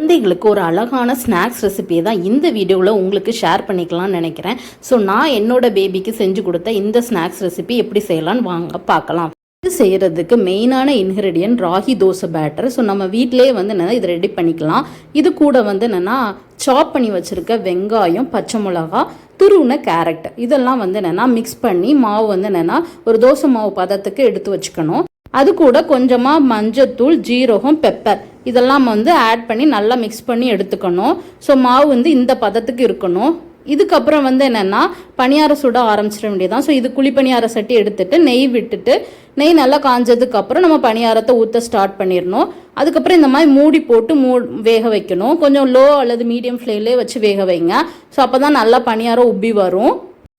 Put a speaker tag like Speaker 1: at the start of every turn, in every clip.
Speaker 1: குழந்தைகளுக்கு ஒரு அழகான ஸ்நாக்ஸ் ரெசிபியை தான் இந்த வீடியோவில் உங்களுக்கு ஷேர் பண்ணிக்கலாம்னு நினைக்கிறேன். ஸோ நான் என்னோட பேபிக்கு செஞ்சு கொடுத்த இந்த ஸ்நாக்ஸ் ரெசிபி எப்படி செய்யலான்னு வாங்க பார்க்கலாம். இது செய்கிறதுக்கு மெயினான ingredient ragi dosa batter. So நம்ம வீட்டிலேயே வந்து என்னென்னா இதை ரெடி பண்ணிக்கலாம். இது கூட வந்து என்னென்னா சாப் பண்ணி வச்சுருக்க வெங்காயம், பச்சை மிளகா, துருவின கேரட் இதெல்லாம் வந்து என்னென்னா மிக்ஸ் பண்ணி மாவு வந்து என்னென்னா ஒரு தோசை மாவு பதத்துக்கு எடுத்து வச்சுக்கணும். அது கூட கொஞ்சமாக மஞ்சத்தூள், ஜீரகம், பெப்பர் இதெல்லாம் வந்து ஆட் பண்ணி நல்லா மிக்ஸ் பண்ணி எடுத்துக்கணும். ஸோ மாவு வந்து இந்த பதத்துக்கு இருக்கணும். இதுக்கப்புறம் வந்து என்னென்னா பணியார சுட ஆரம்பிச்சிட வேண்டியதான். ஸோ இது குழிப்பணியார சட்டி எடுத்துட்டு நெய் விட்டுட்டு நெய் நல்லா காஞ்சதுக்கப்புறம் நம்ம பணியாரத்தை ஊற்ற ஸ்டார்ட் பண்ணிடணும். அதுக்கப்புறம் இந்த மாதிரி மூடி போட்டு வேக வைக்கணும். கொஞ்சம் லோ அல்லது மீடியம் ஃப்ளேம்லேயே வச்சு வேக வைங்க. ஸோ அப்போ தான் நல்லா பணியாரம் உப்பி வரும்.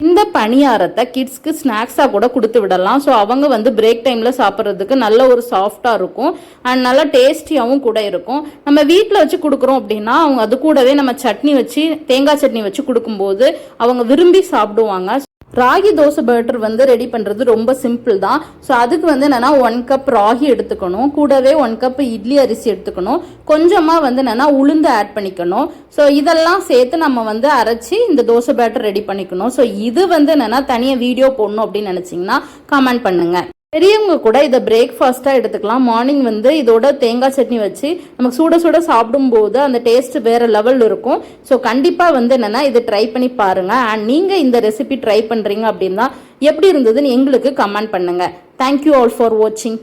Speaker 1: இந்த பணியாரத்தை கிட்ஸ்க்கு ஸ்நாக்ஸாக கூட கொடுத்து விடலாம். ஸோ அவங்க வந்து பிரேக் டைமில் சாப்பிட்றதுக்கு நல்ல ஒரு சாஃப்டாக இருக்கும் அண்ட் நல்லா டேஸ்டியாகவும் கூட இருக்கும். நம்ம வீட்டில் வச்சு கொடுக்குறோம் அப்படின்னா அவங்க அது கூடவே நம்ம சட்னி வச்சு தேங்காய் சட்னி வச்சு கொடுக்கும்போது அவங்க விரும்பி சாப்பிடுவாங்க. ராகி தோசை பேட்டர் வந்து ரெடி பண்ணுறது ரொம்ப சிம்பிள் தான். ஸோ அதுக்கு வந்து என்னென்னா 1 கப் ராகி எடுத்துக்கணும். கூடவே 1 கப் இட்லி அரிசி எடுத்துக்கணும். கொஞ்சமாக வந்து என்னென்னா உளுந்து ஆட் பண்ணிக்கணும். ஸோ இதெல்லாம் சேர்த்து நம்ம வந்து அரைச்சி இந்த தோசை பேட்டர் ரெடி பண்ணிக்கணும். ஸோ இது வந்து என்னென்னா தனியாக வீடியோ போடணும் அப்படின்னு நினச்சிங்கன்னா கமெண்ட் பண்ணுங்கள். பெரியவங்க கூட இதை பிரேக்ஃபாஸ்ட்டாக எடுத்துக்கலாம். மார்னிங் வந்து இதோட தேங்காய் சட்னி வச்சு நமக்கு சுட சுட சாப்பிடும்போது அந்த டேஸ்ட் வேறு லெவல் இருக்கும். ஸோ கண்டிப்பாக வந்து என்னென்னா இதை ட்ரை பண்ணி பாருங்கள். அண்ட் நீங்கள் இந்த ரெசிபி ட்ரை பண்ணுறீங்க அப்படின்னா எப்படி இருந்ததுன்னு எங்களுக்கு கமெண்ட் பண்ணுங்கள். தேங்க்யூ ஆல் ஃபார் வாட்சிங்.